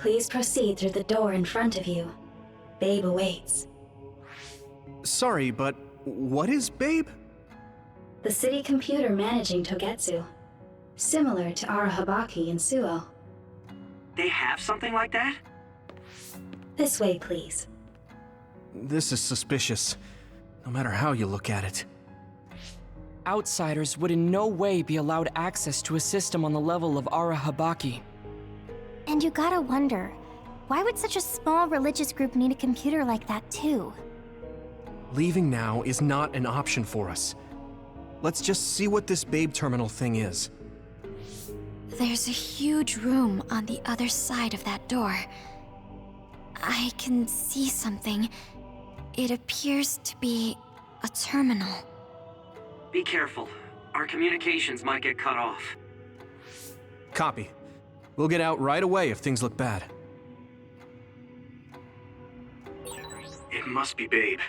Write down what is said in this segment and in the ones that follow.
Please proceed through the door in front of you. Babe awaits. Sorry, but what is Babe? The city computer managing Togetsu. Similar to Arahabaki and Suo. They have something like that? This way, please. This is suspicious, no matter how you look at it. Outsiders would in no way be allowed access to a system on the level of Arahabaki. And you gotta wonder, why would such a small religious group need a computer like that too? Leaving now is not an option for us. Let's just see what this Babe terminal thing is. There's a huge room on the other side of that door. I can see something. It appears to be a terminal. Be careful. Our communications might get cut off. Copy. We'll get out right away if things look bad. It must be Babe.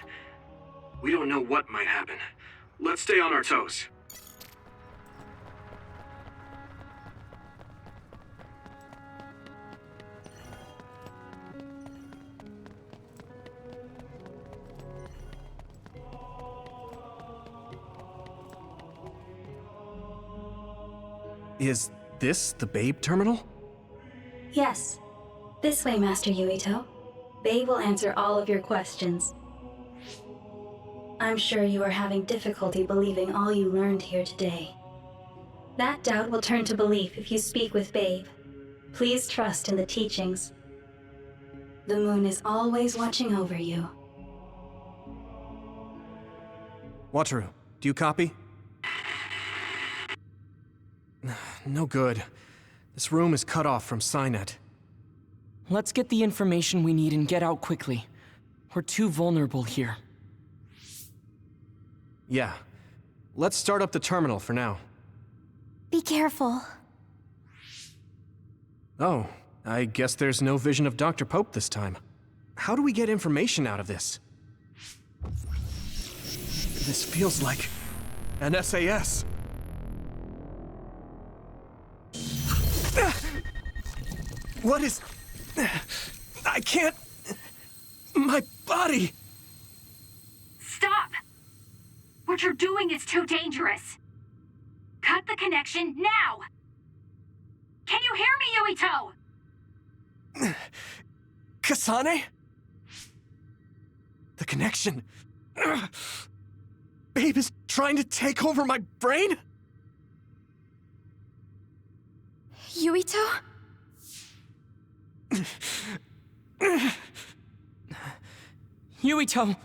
We don't know what might happen. Let's stay on our toes. Is this the Babe terminal? Yes. This way, Master Yuito. Babe will answer all of your questions. I'm sure you are having difficulty believing all you learned here today. That doubt will turn to belief if you speak with Babe. Please trust in the teachings. The moon is always watching over you. Wataru, do you copy? No good. This room is cut off from Cynet. Let's get the information we need and get out quickly. We're too vulnerable here. Yeah. Let's start up the terminal for now. Be careful. Oh, I guess there's no vision of Dr. Pope this time. How do we get information out of this? This feels like an SAS. What is... I can't... My body... Stop! What you're doing is too dangerous. Cut the connection now! Can you hear me, Yuito? Kasane? The connection... Babe is trying to take over my brain? Yuito? Yuito!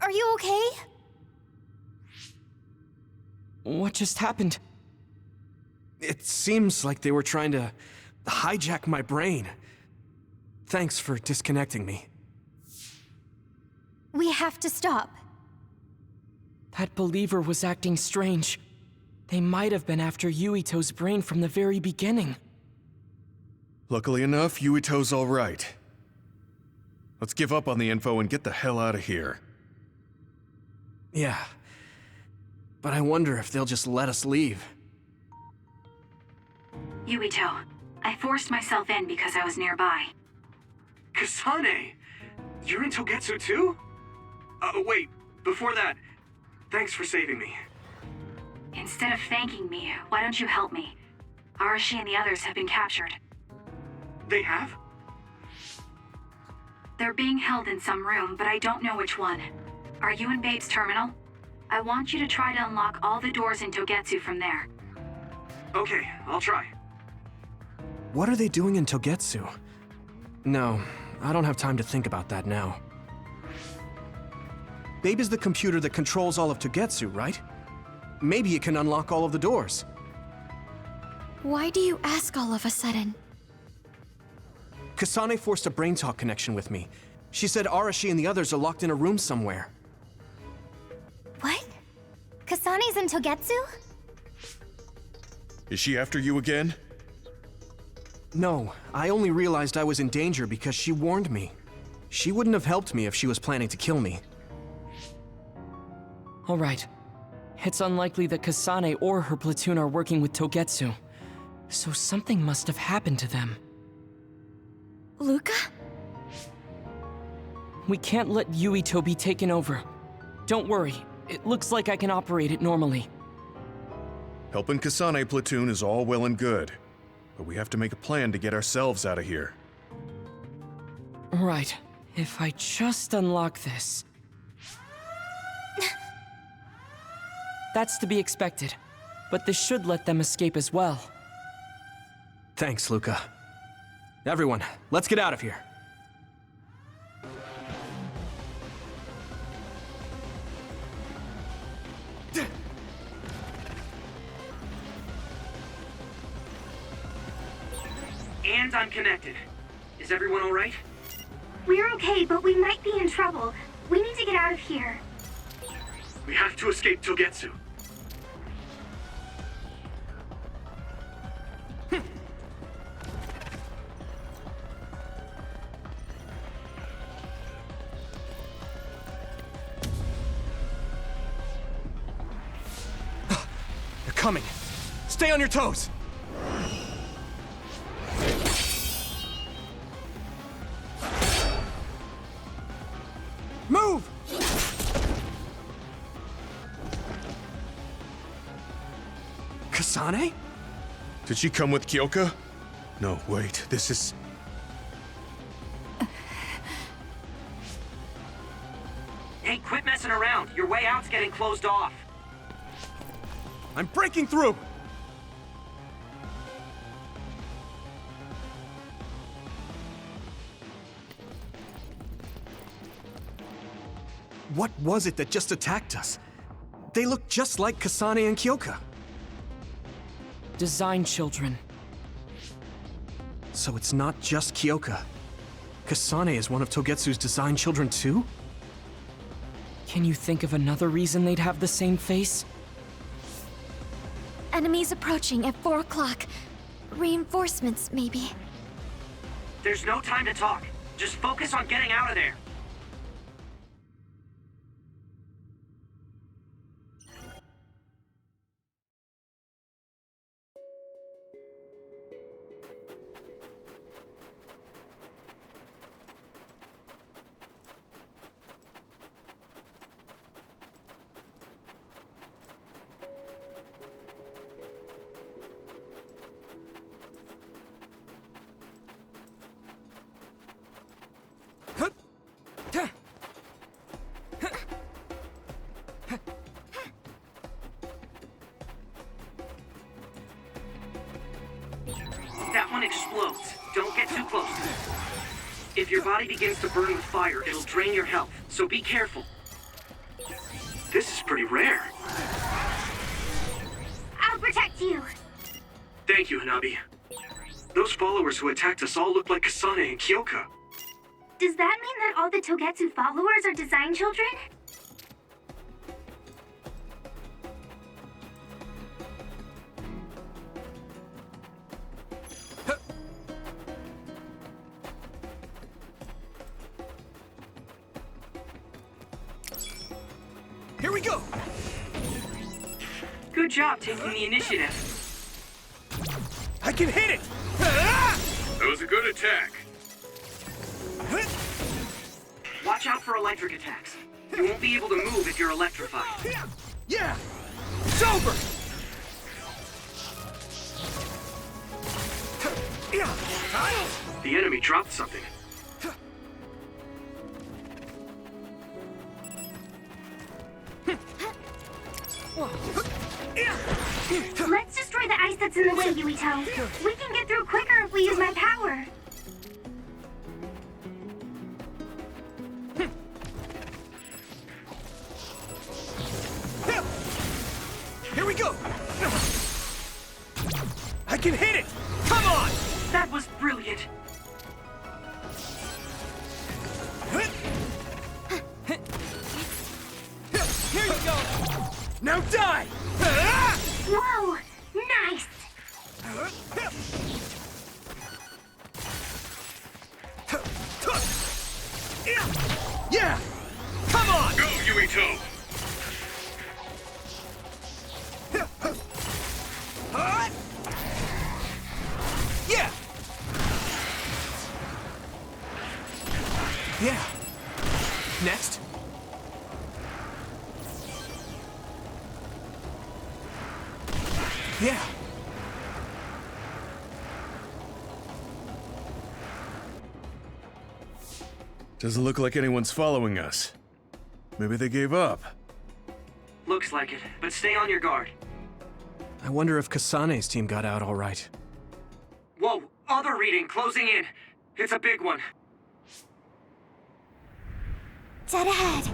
Are you okay? What just happened? It seems like they were trying to hijack my brain. Thanks for disconnecting me. We have to stop. That believer was acting strange. They might have been after Yuito's brain from the very beginning. Luckily enough, Yuito's all right. Let's give up on the info and get the hell out of here. Yeah. But I wonder if they'll just let us leave. Yuito, I forced myself in because I was nearby. Kasane! You're in Togetsu too? Wait, before that, thanks for saving me. Instead of thanking me, why don't you help me? Arashi and the others have been captured. They have? They're being held in some room, but I don't know which one. Are you in Babe's terminal? I want you to try to unlock all the doors in Togetsu from there. Okay, I'll try. What are they doing in Togetsu? No, I don't have time to think about that now. Babe is the computer that controls all of Togetsu, right? Maybe it can unlock all of the doors. Why do you ask all of a sudden? Kasane forced a brain talk connection with me. She said Arashi and the others are locked in a room somewhere. What? Kasane's in Togetsu? Is she after you again? No, I only realized I was in danger because she warned me. She wouldn't have helped me if she was planning to kill me. Alright. It's unlikely that Kasane or her platoon are working with Togetsu. So something must have happened to them. Luca? We can't let Yuito be taken over. Don't worry, it looks like I can operate it normally. Helping Kasane platoon is all well and good, but we have to make a plan to get ourselves out of here. Right. If I just unlock this... That's to be expected, but this should let them escape as well. Thanks, Luca. Everyone, let's get out of here. And I'm connected. Is everyone all right? We're okay, but we might be in trouble. We need to get out of here. We have to escape Togetsu. They're coming. Stay on your toes. Move! Kasane? Did she come with Kyoka? No, wait, this is... Hey, quit messing around. Your way out's getting closed off. I'm breaking through! What was it that just attacked us? They look just like Kasane and Kyoka. Design children. So it's not just Kyoka. Kasane is one of Togetsu's design children too? Can you think of another reason they'd have the same face? Enemies approaching at 4 o'clock. Reinforcements, maybe. There's no time to talk. Just focus on getting out of there. That one explodes. Don't get too close to it. If your body begins to burn with fire, it'll drain your health, so be careful. This is pretty rare. I'll protect you. Thank you, Hanabi. Those followers who attacked us all look like Kasane and Kyoka. Does that mean that all the Togetsu followers are design children? Here we go! Good job taking the initiative. I can hit it! That was a good attack. Watch out for electric attacks. You won't be able to move if you're electrified. Yeah! It's over! The enemy dropped something. Let's destroy the ice that's in the way, Yuito. We can get through quicker if we use my power. Here we go! I can hit it! Come on! That was brilliant. Here you go! Now die! Whoa! Nice! Yuito! Yeah! Yeah. Next. Yeah. Doesn't look like anyone's following us. Maybe they gave up. Looks like it, but stay on your guard. I wonder if Kasane's team got out all right. Whoa, other reading closing in. It's a big one. Dead ahead.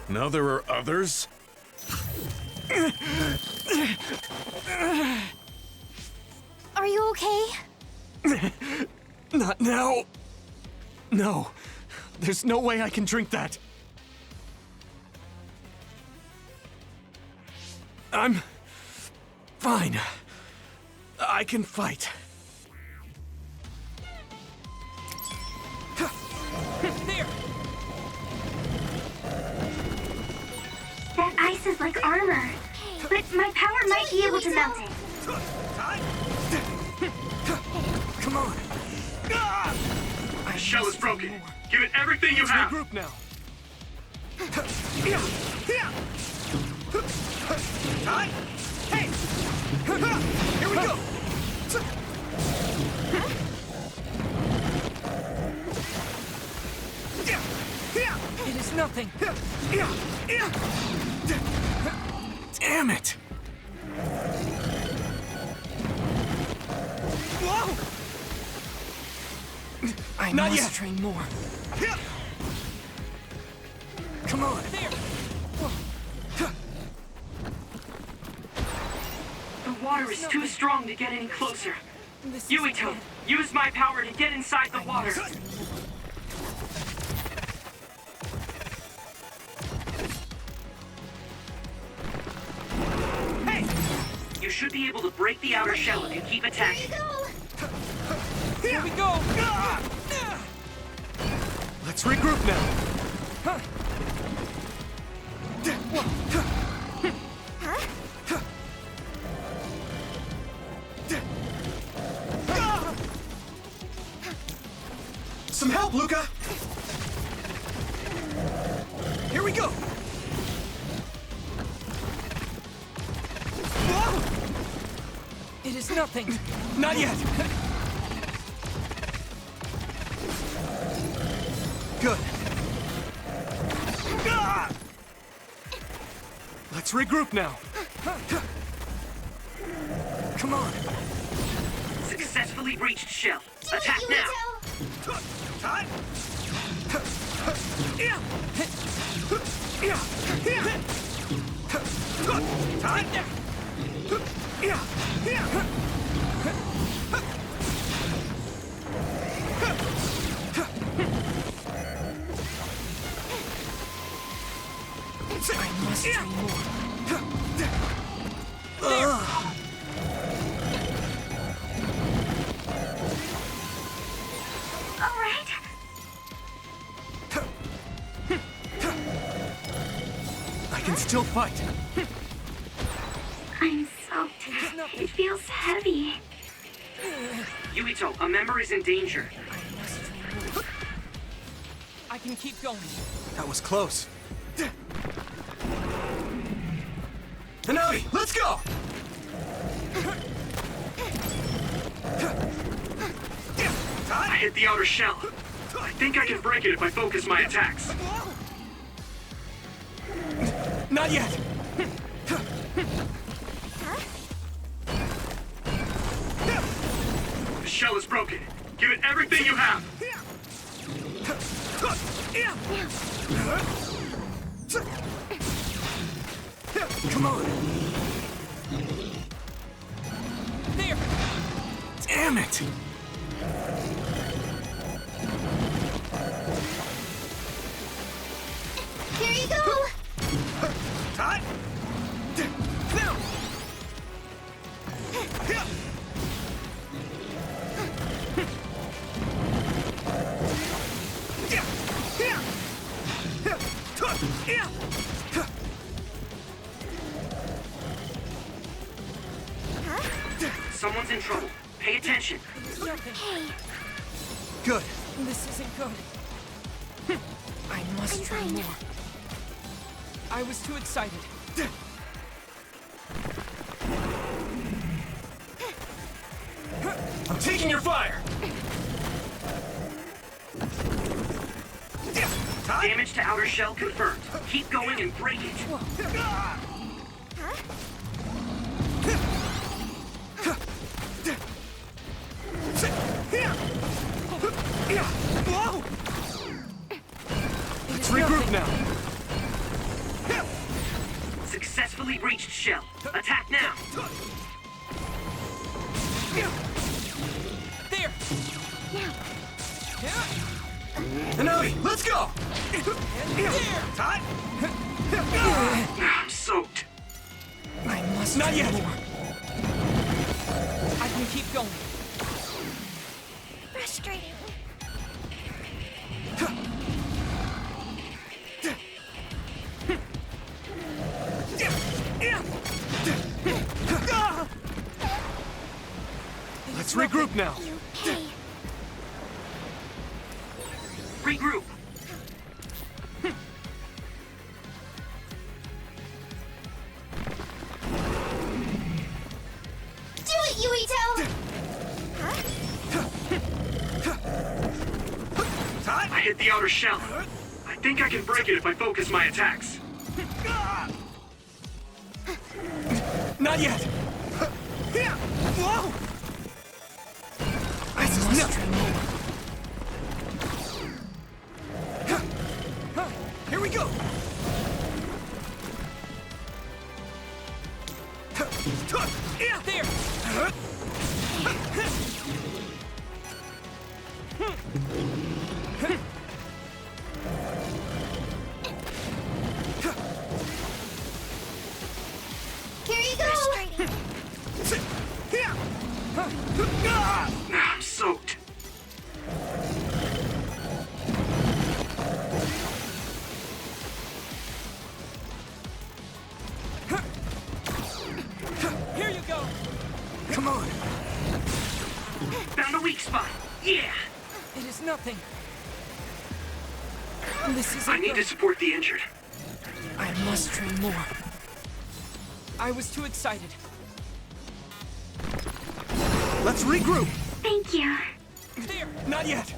Now there are others? Are you okay? Not now. No. There's no way I can drink that. I'm fine. I can fight. There! That ice is like armor. But my power might be able to melt it. Come on. The shell is broken. Give it everything you have. Regroup now. Hey! Here we go! It is nothing! Damn it! Whoa! I Not must yet. train more. Come on. There! The water is too strong to get any closer. This is Yuito, again. use my power to get inside the water. Hey! You should be able to break the outer shell if you keep attacking. Here we go! Let's regroup now. Some help, Luca! Here we go! Whoa! It is nothing! Not yet! Good. Let's regroup now. Come on. Successfully breached shell. Attack now! I must train more. All right. I can still fight. I'm soaked. It feels heavy. Yuito, a member is in danger. I must train more. I can keep going. That was close. Hanabi, let's go! I hit the outer shell. I think I can break it if I focus my attacks. Not yet! The shell is broken. Give it everything you have. Come on! There! Damn it! Someone's in trouble. Pay attention. Good. This isn't good. I must try more. I was too excited. I'm taking your fire! Damage to outer shell confirmed. Keep going and break it. Let's regroup now. Successfully breached shell. Attack now. There! Hanabi, let's go! I'm soaked. I must Not try yet. more. I can keep going. Frustrating. Let's regroup now. Hey, Regroup. Do it, Yuito! I hit the outer shell. I think I can break it if I focus my attacks. Not yet! Whoa! I must try more. Here we go! There! Here you go! I'm soaked. Here you go! Come on! Found a weak spot. Yeah! It is nothing. This isn't I need good. to support the injured. I must train more. I was too excited. Let's regroup! Thank you. There! Not yet!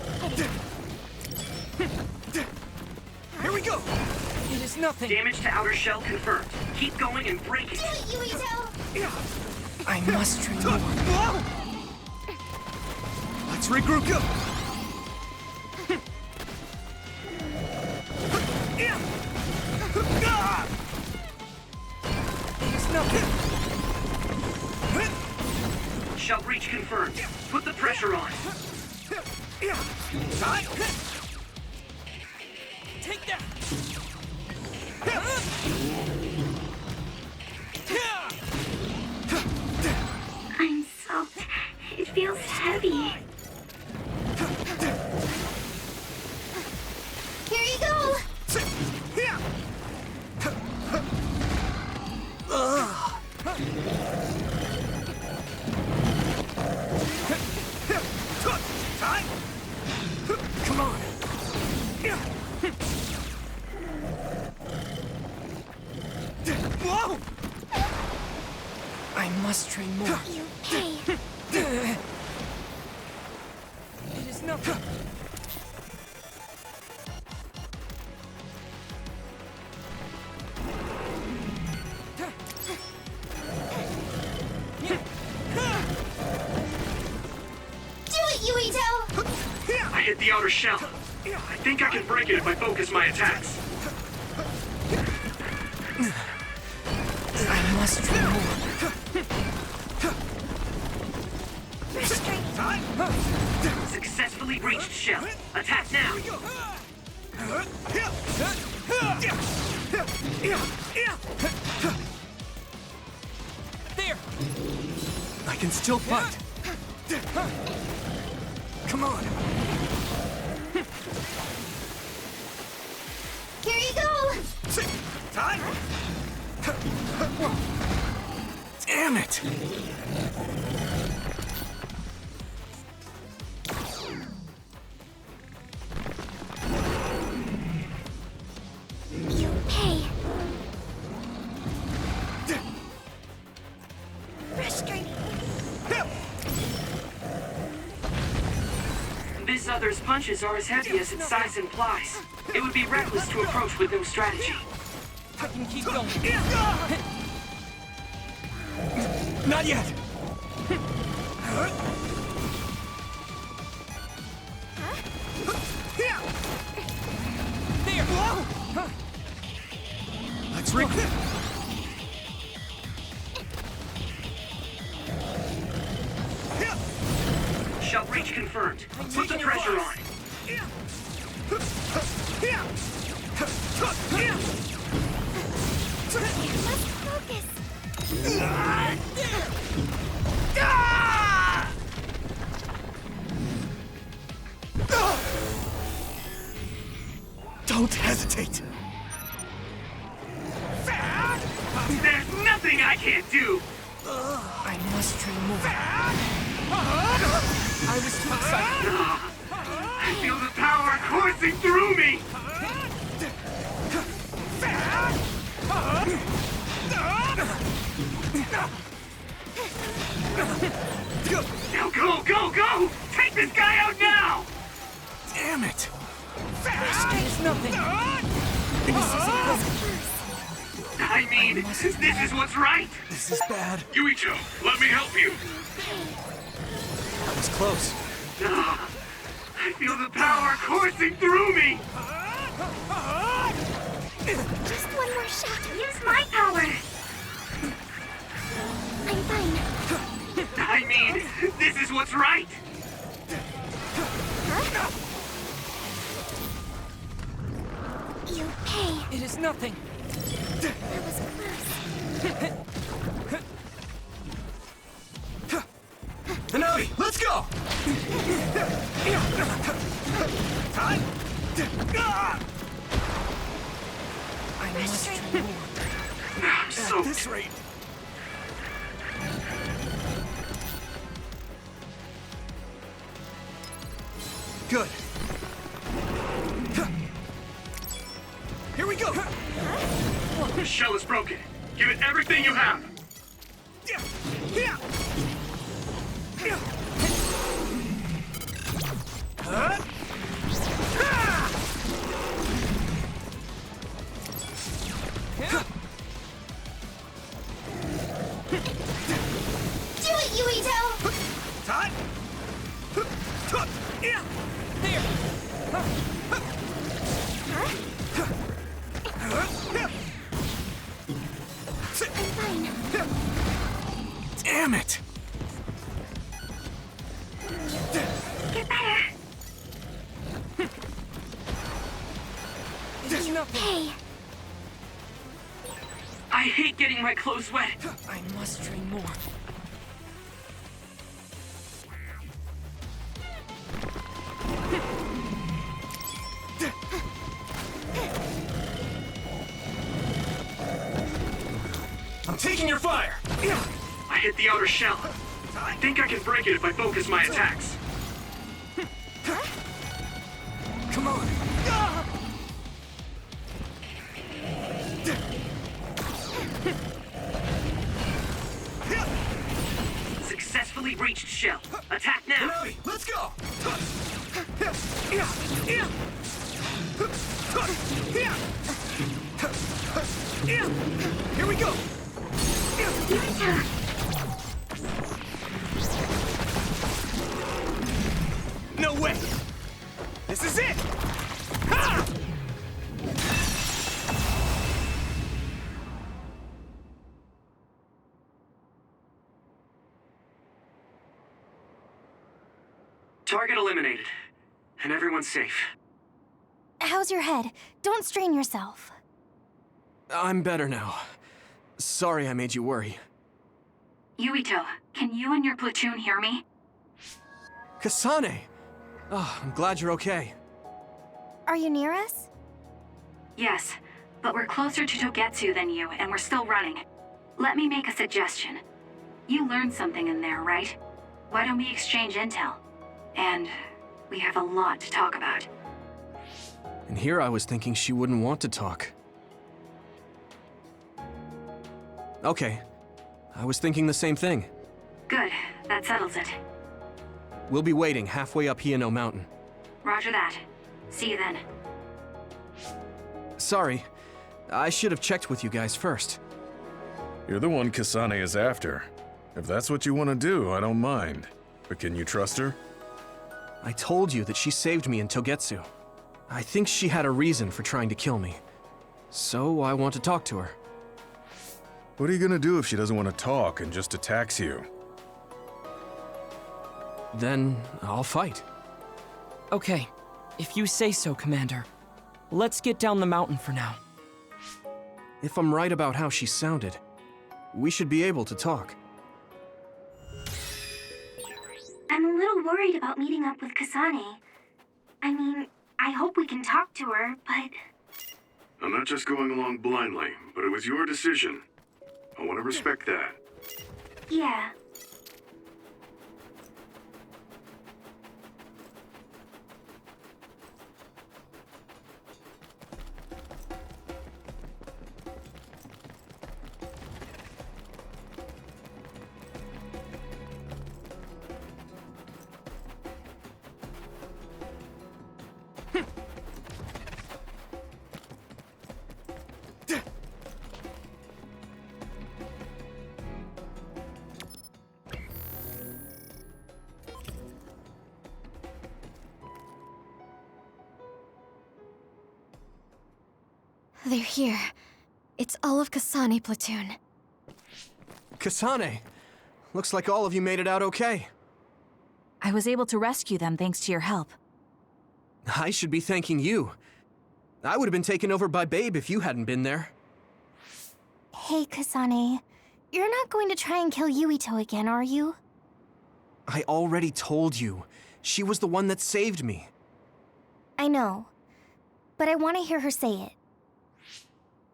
Here we go! It is nothing. Damage to outer shell confirmed. Keep going and break it. Do it, Yuito! I must train more. Whoa! Let's regroup! Go! It is nothing. Shell breach confirmed. Put the pressure on. Take that! I'm soaked. It feels heavy. Here you go! Come on! Whoa! I must train more. hey. It is nothing. Do it, Yuito! I hit the outer shell. I think I can break it if I focus my attacks. I must train more. Successfully breached shell. Attack now. There! I can still fight. Come on. Here you go! Time. Damn it! You pay. Frustrating. This other's punches are as heavy as its size implies. It would be reckless to approach with no strategy. I can keep going. Not yet. There! Let's regroup. Shell breach confirmed. Put the pressure on. Let's focus. Don't hesitate. There's nothing I can't do! I must train more. I was too excited. I feel the power coursing through me! Now go, go, go! Take this guy out now! Damn it. There's nothing. I mean, this is what's right! This is bad. Yuito, let me help you! That was close. I feel the power coursing through me! Just one more shot. Use my power. I'm fine. I mean, this is what's right! You pay. It is nothing. That was close. Hanabi, let's go! Time! I must train more. I'm At soaked. this rate. Good. Here we go! The shell is broken. Give it everything you have. Do it, Yuito! Time! There! I'm fine. Damn it! Get better. There's nothing. Pay. I hate getting my clothes wet. I must train more. I'm taking your fire! I hit the outer shell. I think I can break it if I focus my attacks. Come on! Successfully breached shell. Attack now. Hanabi, let's go! Here we go! No way! This is it! Ha! Target eliminated. And everyone's safe. How's your head? Don't strain yourself. I'm better now. Sorry I made you worry. Yuito, can you and your platoon hear me? Kasane! Oh, I'm glad you're okay. Are you near us? Yes, but we're closer to Togetsu than you, and we're still running. Let me make a suggestion. You learned something in there, right? Why don't we exchange intel? And we have a lot to talk about. And here I was thinking she wouldn't want to talk. Okay. I was thinking the same thing. Good, that settles it. We'll be waiting halfway up Hino Mountain. Roger that. See you then. Sorry. I should have checked with you guys first. You're the one Kasane is after. If that's what you want to do, I don't mind. But can you trust her? I told you that she saved me in Togetsu. I think she had a reason for trying to kill me. So I want to talk to her. What are you gonna do if she doesn't want to talk and just attacks you? Then I'll fight. Okay, if you say so, Commander. Let's get down the mountain for now. If I'm right about how she sounded, we should be able to talk. I'm a little worried about meeting up with Kasane. I mean, I hope we can talk to her, but... I'm not just going along blindly, but it was your decision. I want to respect that. yeah. They're here. It's all of Kasane platoon. Kasane! Looks like all of you made it out okay. I was able to rescue them thanks to your help. I should be thanking you. I would have been taken over by Babe if you hadn't been there. Hey, Kasane. You're not going to try and kill Yuito again, are you? I already told you. She was the one that saved me. I know. But I want to hear her say it.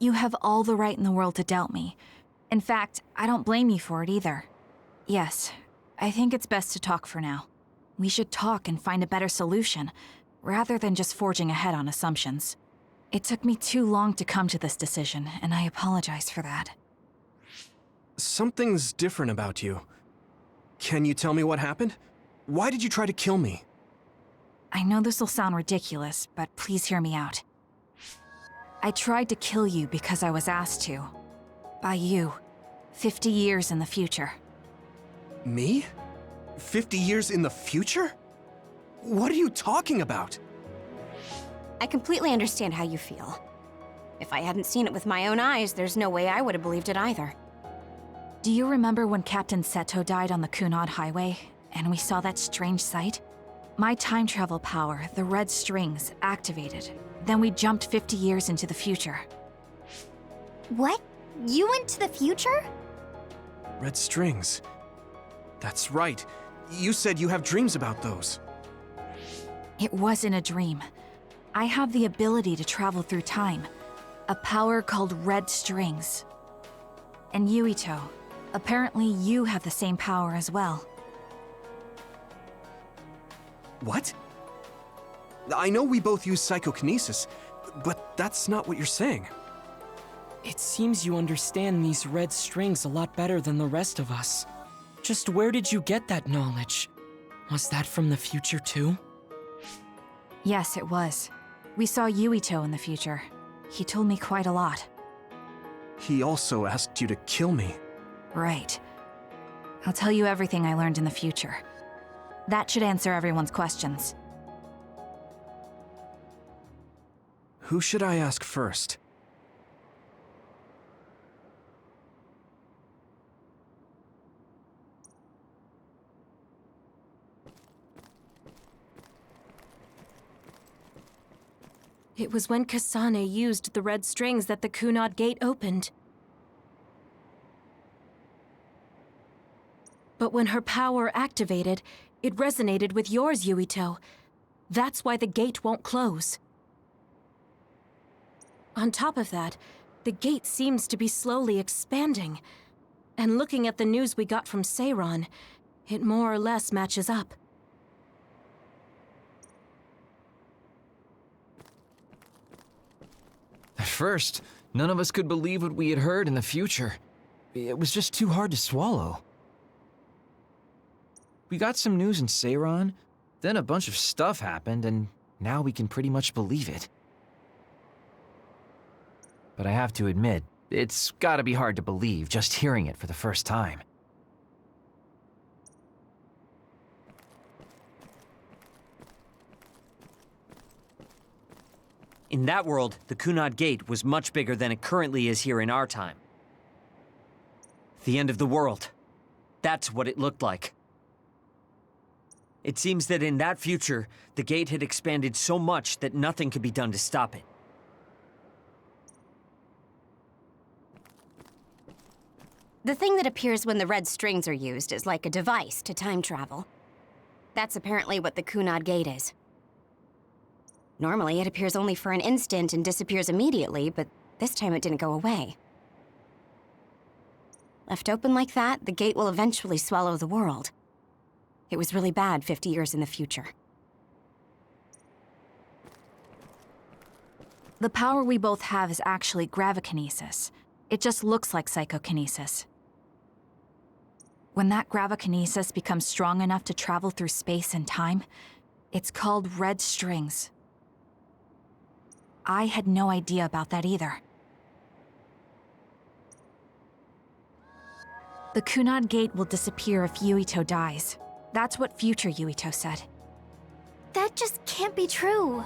You have all the right in the world to doubt me. In fact, I don't blame you for it either. Yes, I think it's best to talk for now. We should talk and find a better solution, rather than just forging ahead on assumptions. It took me too long to come to this decision, and I apologize for that. Something's different about you. Can you tell me what happened? Why did you try to kill me? I know this will sound ridiculous, but please hear me out. I tried to kill you because I was asked to. By you. 50 years in the future. Me? 50 years in the future? What are you talking about? I completely understand how you feel. If I hadn't seen it with my own eyes, there's no way I would have believed it either. Do you remember when Captain Seto died on the Kunad Highway, and we saw that strange sight? My time travel power, the red strings, activated. Then we jumped 50 years into the future. What? You went to the future? Red strings. That's right. You said you have dreams about those. It wasn't a dream. I have the ability to travel through time. A power called red strings. And Yuito, apparently you have the same power as well. What? I know we both use psychokinesis, but that's not what you're saying. It seems you understand these red strings a lot better than the rest of us. Just where did you get that knowledge? Was that from the future too? Yes, it was. We saw Yuito in the future. He told me quite a lot. He also asked you to kill me. Right. I'll tell you everything I learned in the future. That should answer everyone's questions. Who should I ask first? It was when Kasane used the red strings that the Kunad Gate opened. But when her power activated, it resonated with yours, Yuito. That's why the gate won't close. On top of that, the gate seems to be slowly expanding. And looking at the news we got from Seiron, it more or less matches up. At first, none of us could believe what we had heard in the future. It was just too hard to swallow. We got some news in Seiron, then a bunch of stuff happened, and now we can pretty much believe it. But I have to admit, it's gotta be hard to believe just hearing it for the first time. In that world, the Kunad Gate was much bigger than it currently is here in our time. The end of the world. That's what it looked like. It seems that in that future, the gate had expanded so much that nothing could be done to stop it. The thing that appears when the red strings are used is like a device to time travel. That's apparently what the Kunad Gate is. Normally, it appears only for an instant and disappears immediately, but this time it didn't go away. Left open like that, the gate will eventually swallow the world. It was really bad 50 years in the future. The power we both have is actually gravikinesis. It just looks like psychokinesis. When that gravikinesis becomes strong enough to travel through space and time, it's called red strings. I had no idea about that either. The Kunad Gate will disappear if Yuito dies. That's what future Yuito said. That just can't be true.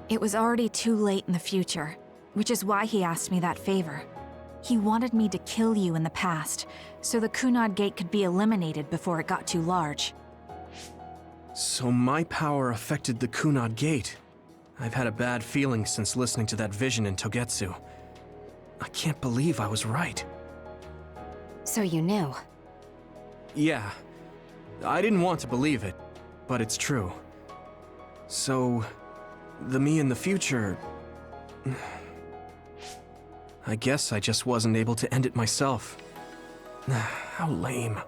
It was already too late in the future, which is why he asked me that favor. He wanted me to kill you in the past, so the Kunad Gate could be eliminated before it got too large. So my power affected the Kunad Gate. I've had a bad feeling since listening to that vision in Togetsu. I can't believe I was right. So you knew? Yeah. I didn't want to believe it, but it's true. So, the me in the future... I guess I just wasn't able to end it myself. How lame.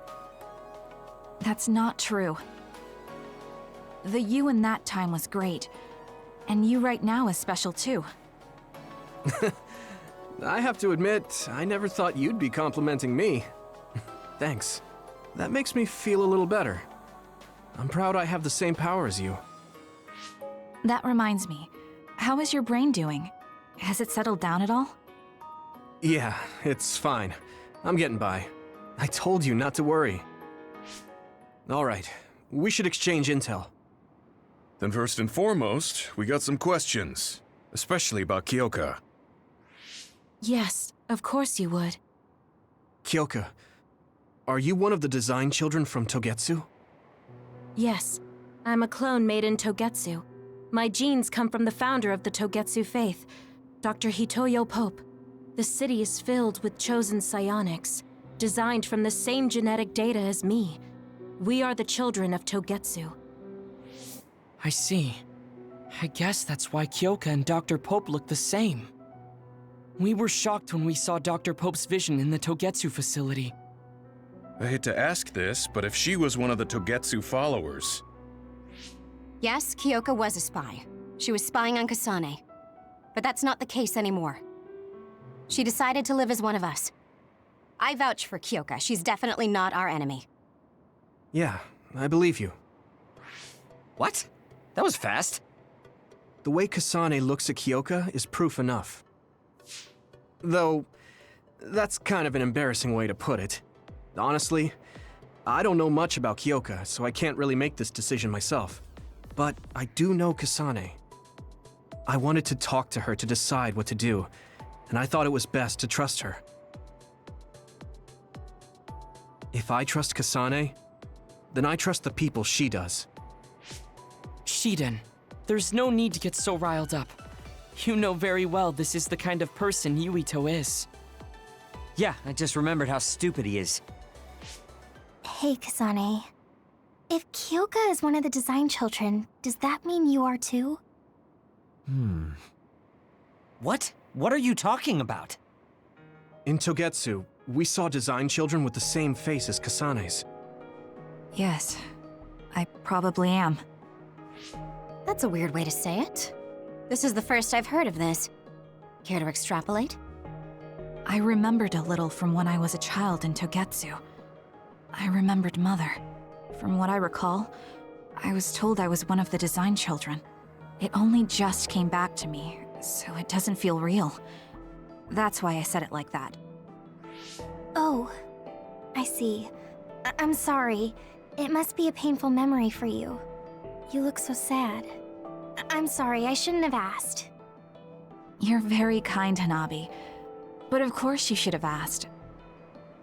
That's not true. The you in that time was great, and you right now is special too. I have to admit, I never thought you'd be complimenting me. Thanks. That makes me feel a little better. I'm proud I have the same power as you. That reminds me, how is your brain doing? Has it settled down at all? Yeah, it's fine. I'm getting by. I told you not to worry. All right, we should exchange intel. Then first and foremost, we got some questions, especially about Kyoka. Yes, of course you would. Kyoka, are you one of the design children from Togetsu? Yes, I'm a clone made in Togetsu. My genes come from the founder of the Togetsu faith, Dr. Hitoyo Pope. The city is filled with chosen psionics, designed from the same genetic data as me. We are the children of Togetsu. I see. I guess that's why Kyoka and Dr. Pope look the same. We were shocked when we saw Dr. Pope's vision in the Togetsu facility. I hate to ask this, but if she was one of the Togetsu followers... Yes, Kyoka was a spy. She was spying on Kasane. But that's not the case anymore. She decided to live as one of us. I vouch for Kyoka. She's definitely not our enemy. Yeah, I believe you. What? That was fast. The way Kasane looks at Kyoka is proof enough. Though, that's kind of an embarrassing way to put it. Honestly, I don't know much about Kyoka, so I can't really make this decision myself. But I do know Kasane. I wanted to talk to her to decide what to do, and I thought it was best to trust her. If I trust Kasane, then I trust the people she does. Shiden, there's no need to get so riled up. You know very well this is the kind of person Yuito is. Yeah, I just remembered how stupid he is. Hey, Kasane. If Kyoka is one of the design children, does that mean you are too? What? What are you talking about? In Togetsu, we saw design children with the same face as Kasane's. Yes, I probably am. That's a weird way to say it. This is the first I've heard of this. Care to extrapolate? I remembered a little from when I was a child in Togetsu. I remembered Mother. From what I recall, I was told I was one of the design children. It only just came back to me, so it doesn't feel real. That's why I said it like that. Oh, I see. I'm sorry. It must be a painful memory for you. You look so sad. I'm sorry, I shouldn't have asked. You're very kind, Hanabi. But of course you should have asked.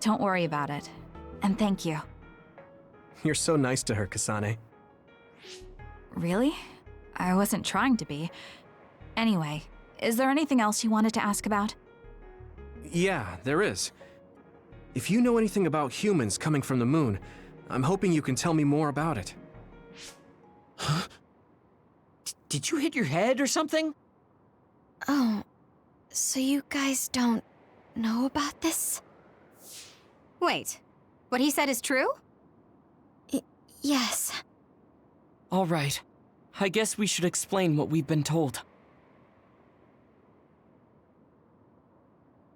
Don't worry about it. And thank you. You're so nice to her, Kasane. Really? I wasn't trying to be. Anyway, is there anything else you wanted to ask about? Yeah, there is. If you know anything about humans coming from the moon, I'm hoping you can tell me more about it. Huh? Did you hit your head or something? Oh, so you guys don't know about this? Wait, what he said is true? Yes. All right. I guess we should explain what we've been told.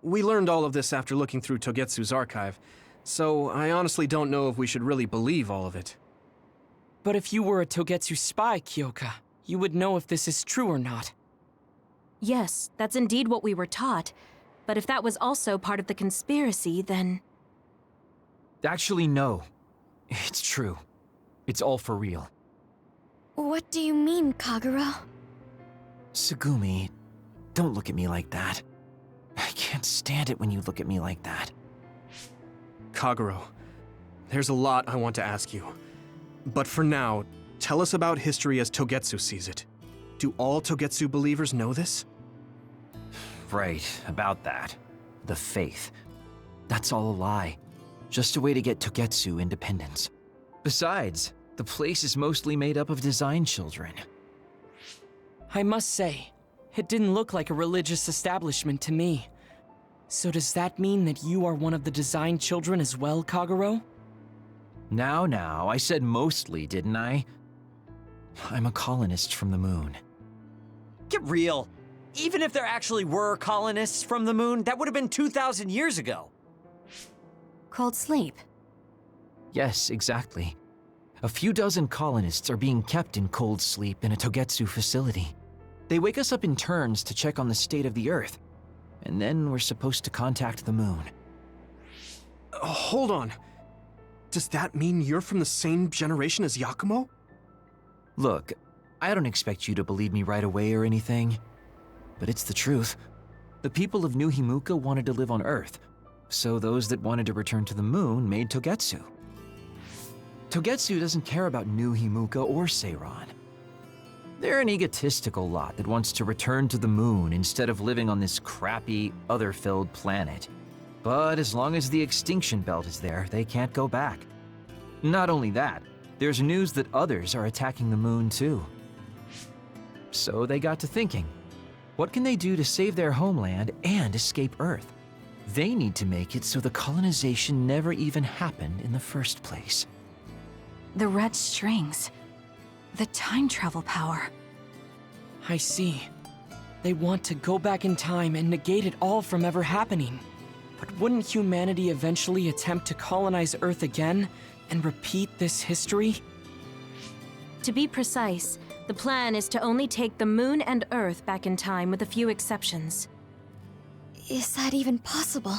We learned all of this after looking through Togetsu's archive, so I honestly don't know if we should really believe all of it. But if you were a Togetsu spy, Kyoka, you would know if this is true or not. Yes, that's indeed what we were taught. But if that was also part of the conspiracy, then... Actually, no. It's true. It's all for real. What do you mean, Kagura? Tsugumi, don't look at me like that. I can't stand it when you look at me like that. Kaguro, there's a lot I want to ask you. But for now, tell us about history as Togetsu sees it. Do all Togetsu believers know this? Right, about that. The faith. That's all a lie. Just a way to get Togetsu independence. Besides, the place is mostly made up of design children. I must say, it didn't look like a religious establishment to me. So does that mean that you are one of the design children as well, Kaguro? Now, I said mostly, didn't I? I'm a colonist from the moon. Get real. Even if there actually were colonists from the moon, that would have been 2,000 years ago. Cold sleep. Yes, exactly. A few dozen colonists are being kept in cold sleep in a Togetsu facility. They wake us up in turns to check on the state of the Earth, and then we're supposed to contact the moon. Hold on. Does that mean you're from the same generation as Yakumo? Look, I don't expect you to believe me right away or anything, but it's the truth. The people of New Himuka wanted to live on Earth, so those that wanted to return to the moon made Togetsu. Togetsu doesn't care about New Himuka or Seiran. They're an egotistical lot that wants to return to the moon instead of living on this crappy, other-filled planet. But as long as the extinction belt is there, they can't go back. Not only that, there's news that others are attacking the moon too. So they got to thinking, what can they do to save their homeland and escape Earth? They need to make it so the colonization never even happened in the first place. The red strings. The time travel power. I see. They want to go back in time and negate it all from ever happening. But wouldn't humanity eventually attempt to colonize Earth again and repeat this history? To be precise, the plan is to only take the moon and Earth back in time with a few exceptions. Is that even possible?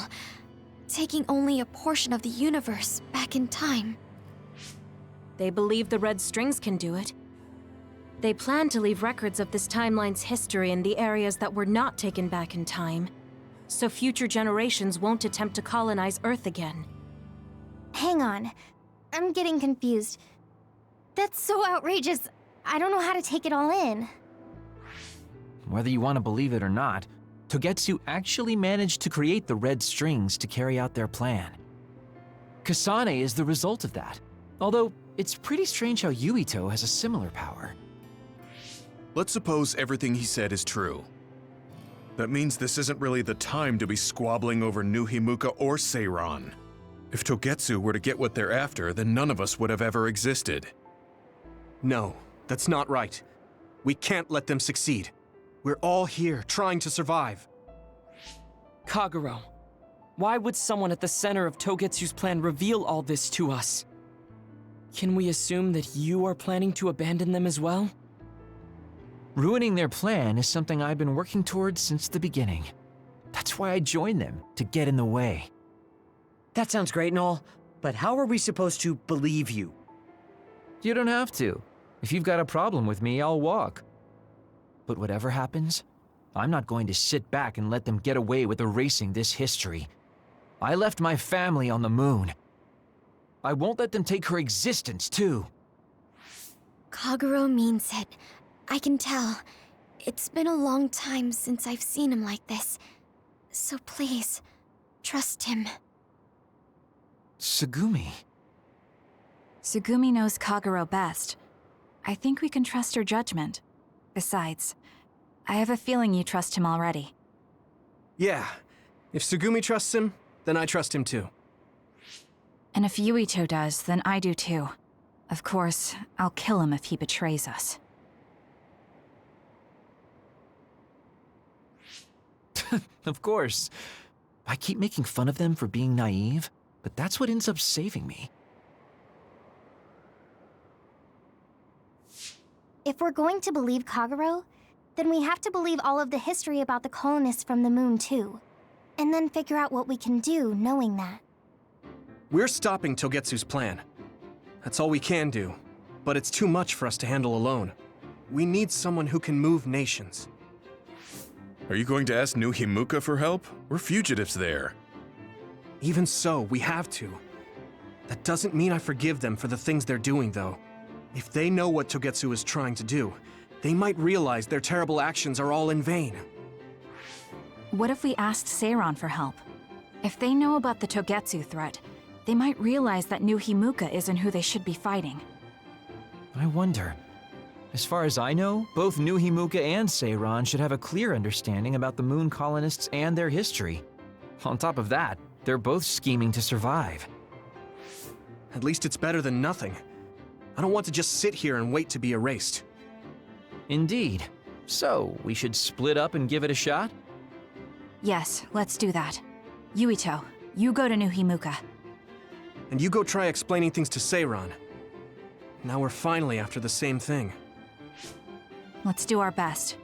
Taking only a portion of the universe back in time? They believe the red strings can do it. They plan to leave records of this timeline's history in the areas that were not taken back in time, so future generations won't attempt to colonize Earth again. Hang on. I'm getting confused. That's so outrageous. I don't know how to take it all in. whether you want to believe it or not, Togetsu actually managed to create the red strings to carry out their plan. Kasane is the result of that, although it's pretty strange how Yuito has a similar power. Let's suppose everything he said is true. That means this isn't really the time to be squabbling over New Himuka or Seiran. If Togetsu were to get what they're after, then none of us would have ever existed. No, that's not right. We can't let them succeed. We're all here, trying to survive. Kagero, why would someone at the center of Togetsu's plan reveal all this to us? Can we assume that you are planning to abandon them as well? Ruining their plan is something I've been working towards since the beginning. That's why I joined them, to get in the way. That sounds great and all, but how are we supposed to believe you? You don't have to. If you've got a problem with me, I'll walk. But whatever happens, I'm not going to sit back and let them get away with erasing this history. I left my family on the moon. I won't let them take her existence, too. Kagero means it. I can tell. It's been a long time since I've seen him like this. So please, trust him. Tsugumi. Tsugumi knows Kagero best. I think we can trust her judgment. Besides, I have a feeling you trust him already. Yeah. If Tsugumi trusts him, then I trust him too. And if Yuito does, then I do too. Of course, I'll kill him if he betrays us. Of course. I keep making fun of them for being naive, but that's what ends up saving me. If we're going to believe Kagero, then we have to believe all of the history about the colonists from the moon too. And then figure out what we can do knowing that. We're stopping Togetsu's plan. That's all we can do. But it's too much for us to handle alone. We need someone who can move nations. Are you going to ask New Himuka for help? We're fugitives there. Even so, we have to. That doesn't mean I forgive them for the things they're doing, though. If they know what Togetsu is trying to do, they might realize their terrible actions are all in vain. What if we asked Seiran for help? If they know about the Togetsu threat, they might realize that New Himuka isn't who they should be fighting. I wonder. As far as I know, both New Himuka and Seiran should have a clear understanding about the moon colonists and their history. On top of that, they're both scheming to survive. At least it's better than nothing. I don't want to just sit here and wait to be erased. Indeed. So, we should split up and give it a shot? Yes, let's do that. Yuito, you go to New Himuka. And you go try explaining things to Seiran. Now we're finally after the same thing. Let's do our best.